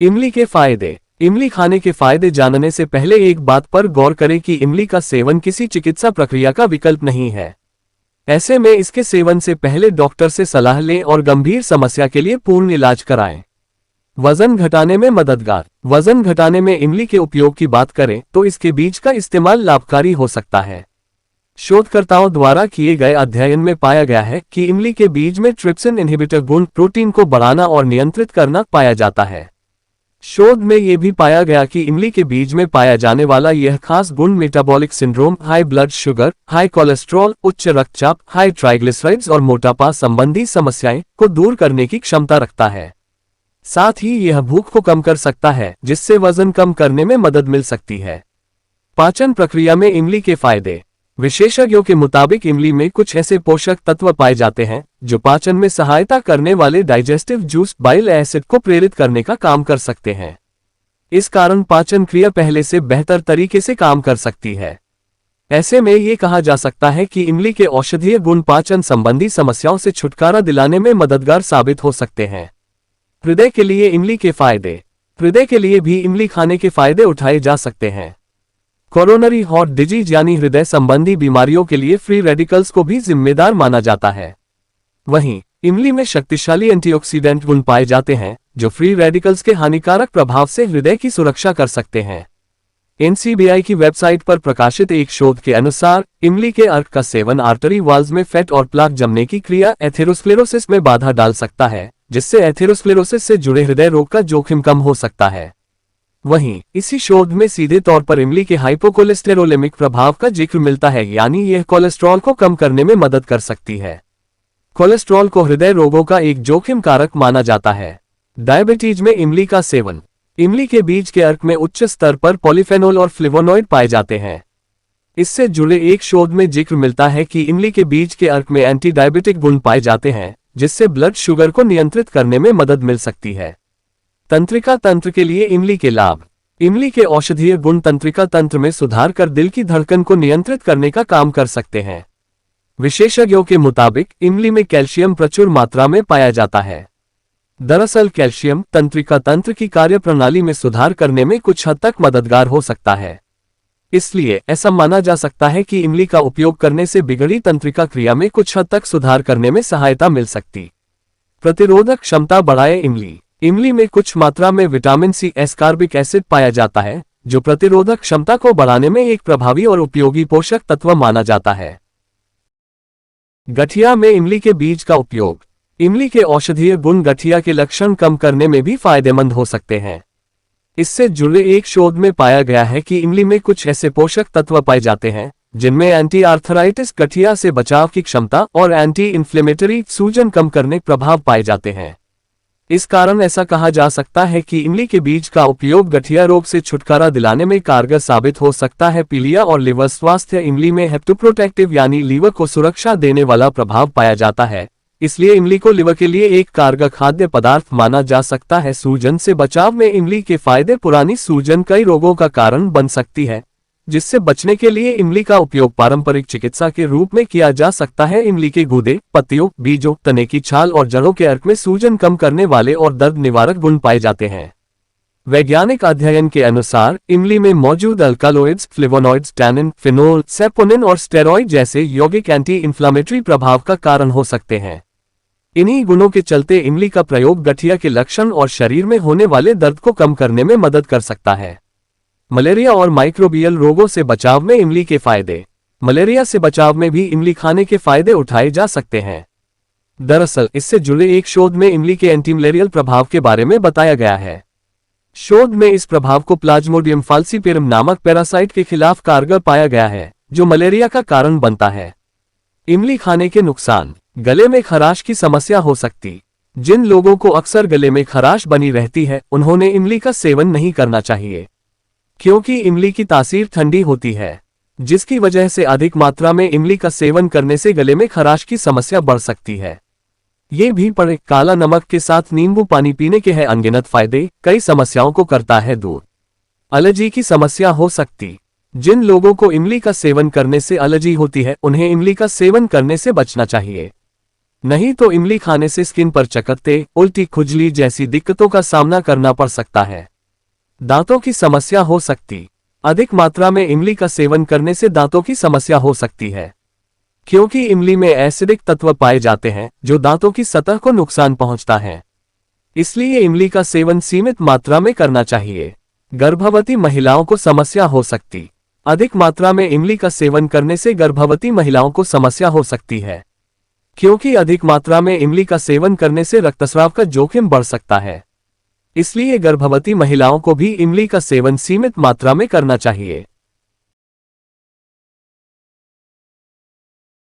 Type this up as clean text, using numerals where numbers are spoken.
इमली के फायदे। इमली खाने के फायदे जानने से पहले एक बात पर गौर करें कि इमली का सेवन किसी चिकित्सा प्रक्रिया का विकल्प नहीं है। ऐसे में इसके सेवन से पहले डॉक्टर से सलाह लें और गंभीर समस्या के लिए पूर्ण इलाज कराएं। वजन घटाने में मददगार। वजन घटाने में इमली के उपयोग की बात करें तो इसके बीज का इस्तेमाल लाभकारी हो सकता है। शोधकर्ताओं द्वारा किए गए अध्ययन में पाया गया है कि इमली के बीज में ट्रिप्सिन इनहिबिटर गुण प्रोटीन को बढ़ाना और नियंत्रित करना पाया जाता है। शोध में यह भी पाया गया कि इमली के बीज में पाया जाने वाला यह खास गुण metabolic syndrome, high blood sugar, high cholesterol, उच्च रक्तचाप, हाई ट्राइग्लिसराइड्स और मोटापा संबंधी समस्याएं को दूर करने की क्षमता रखता है। साथ ही यह भूख को कम कर सकता है, जिससे वजन कम करने में मदद मिल सकती है। पाचन प्रक्रिया में इमली के फायदे। विशेषज्ञों के मुताबिक इमली में कुछ ऐसे पोषक तत्व पाए जाते हैं जो पाचन में सहायता करने वाले डाइजेस्टिव जूस बाइल एसिड को प्रेरित करने का काम कर सकते हैं। इस कारण पाचन क्रिया पहले से बेहतर तरीके से काम कर सकती है। ऐसे में ये कहा जा सकता है कि इमली के औषधीय गुण पाचन संबंधी समस्याओं से छुटकारा दिलाने में मददगार साबित हो सकते हैं। हृदय के लिए इमली के फायदे। हृदय के लिए भी इमली खाने के फायदे उठाए जा सकते हैं। कोरोनरी हार्ट डिजीज यानी हृदय संबंधी बीमारियों के लिए फ्री रेडिकल्स को भी जिम्मेदार माना जाता है। वहीं इमली में शक्तिशाली एंटीऑक्सीडेंट गुण पाए जाते हैं जो फ्री रेडिकल्स के हानिकारक प्रभाव से हृदय की सुरक्षा कर सकते हैं। एनसीबीआई की वेबसाइट पर प्रकाशित एक शोध के अनुसार इमली के अर्क का सेवन आर्टरी वाल्व्स में फैट और प्लाक जमने की क्रिया एथेरोस्क्लेरोसिस में बाधा डाल सकता है, जिससे एथेरोस्क्लेरोसिस से जुड़े हृदय रोग का जोखिम कम हो सकता है। वहीं इसी शोध में सीधे तौर पर इमली के हाइपोकोलेस्टेरोलेमिक प्रभाव का जिक्र मिलता है, यानी यह कोलेस्ट्रॉल को कम करने में मदद कर सकती है। कोलेस्ट्रॉल को हृदय रोगों का एक जोखिम कारक माना जाता है। डायबिटीज में इमली का सेवन। इमली के बीज के अर्क में उच्च स्तर पर पॉलीफेनोल और फ्लेवोनॉइड पाए जाते हैं। इससे जुड़े एक शोध में जिक्र मिलता है कि इमली के बीज के अर्क में एंटी डायबिटिक गुण पाए जाते हैं, जिससे ब्लड शुगर को नियंत्रित करने में मदद मिल सकती है। तंत्रिका तंत्र के लिए इमली के लाभ। इमली के औषधीय गुण तंत्रिका तंत्र में सुधार कर दिल की धड़कन को नियंत्रित करने का काम कर सकते हैं। विशेषज्ञों के मुताबिक इमली में कैल्शियम प्रचुर मात्रा में पाया जाता है। दरअसल कैल्शियम तंत्रिका तंत्र की कार्यप्रणाली में सुधार करने में कुछ हद तक मददगार हो सकता है। इसलिए ऐसा माना जा सकता है कि इमली का उपयोग करने से बिगड़ी तंत्रिका क्रिया में कुछ हद तक सुधार करने में सहायता मिल सकती। प्रतिरोधक क्षमता बढ़ाए इमली। इमली में कुछ मात्रा में विटामिन सी एस्कॉर्बिक एसिड पाया जाता है, जो प्रतिरोधक क्षमता को बढ़ाने में एक प्रभावी और उपयोगी पोषक तत्व माना जाता है। गठिया में इमली के बीज का उपयोग। इमली के औषधीय गुण गठिया के लक्षण कम करने में भी फायदेमंद हो सकते हैं। इससे जुड़े एक शोध में पाया गया है कि इमली में कुछ ऐसे पोषक तत्व पाए जाते हैं जिनमें एंटी आर्थराइटिस, गठिया से बचाव की क्षमता और एंटी इन्फ्लेमेटरी, सूजन कम करने प्रभाव पाए जाते हैं। इस कारण ऐसा कहा जा सकता है कि इमली के बीज का उपयोग गठिया रोग से छुटकारा दिलाने में कारगर साबित हो सकता है। पीलिया और लिवर स्वास्थ्य। इमली में हेप्टोप्रोटेक्टिव यानी लीवर को सुरक्षा देने वाला प्रभाव पाया जाता है, इसलिए इमली को लिवर के लिए एक कारगर खाद्य पदार्थ माना जा सकता है। सूजन से बचाव में इमली के फायदे। पुरानी सूजन कई रोगों का कारण बन सकती है, जिससे बचने के लिए इमली का उपयोग पारंपरिक चिकित्सा के रूप में किया जा सकता है। इमली के गूदे, पत्तियों, बीजों, तने की छाल और जड़ों के अर्क में सूजन कम करने वाले और दर्द निवारक गुण पाए जाते हैं। वैज्ञानिक अध्ययन के अनुसार इमली में मौजूद अल्कालोइड्स, फ्लेवोनॉइड्स, टैनिन, फिनोल, सेपोनिन और स्टेरॉइड जैसे यौगिक एंटी इन्फ्लामेटरी प्रभाव का कारण हो सकते हैं। इन्हीं गुणों के चलते इमली का प्रयोग गठिया के लक्षण और शरीर में होने वाले दर्द को कम करने में मदद कर सकता है। मलेरिया और माइक्रोबियल रोगों से बचाव में इमली के फायदे। मलेरिया से बचाव में भी इमली खाने के फायदे उठाए जा सकते हैं। दरअसल इससे जुड़े एक शोध में इमली के एंटीमलेरियल प्रभाव के बारे में बताया गया है। शोध में इस प्रभाव को प्लाज्मोडियम फाल्सिपेरम नामक पैरासाइट के खिलाफ कारगर पाया गया है, जो मलेरिया का कारण बनता है। इमली खाने के नुकसान। गले में खराश की समस्या हो सकती। जिन लोगों को अक्सर गले में खराश बनी रहती है, उन्होंने इमली का सेवन नहीं करना चाहिए, क्योंकि इमली की तासीर ठंडी होती है, जिसकी वजह से अधिक मात्रा में इमली का सेवन करने से गले में खराश की समस्या बढ़ सकती है। ये भी पढ़े, काला नमक के साथ नींबू पानी पीने के हैं अनगिनत फायदे, कई समस्याओं को करता है दूर। एलर्जी की समस्या हो सकती। जिन लोगों को इमली का सेवन करने से एलर्जी होती है, उन्हें इमली का सेवन करने से बचना चाहिए। नहीं तो इमली खाने से स्किन पर चकत्ते, उल्टी, खुजली जैसी दिक्कतों का सामना करना पड़ सकता है। दांतों की समस्या हो सकती। अधिक मात्रा में इमली का सेवन करने से दांतों की समस्या हो सकती है, क्योंकि इमली में एसिडिक तत्व पाए जाते हैं जो दांतों की सतह को नुकसान पहुंचता है। इसलिए इमली का सेवन सीमित मात्रा में करना चाहिए। गर्भवती महिलाओं को समस्या हो सकती। अधिक मात्रा में इमली का सेवन करने से गर्भवती महिलाओं को समस्या हो सकती है, क्योंकि अधिक मात्रा में इमली का सेवन करने से रक्तस्राव का जोखिम बढ़ सकता है। इसलिए गर्भवती महिलाओं को भी इमली का सेवन सीमित मात्रा में करना चाहिए।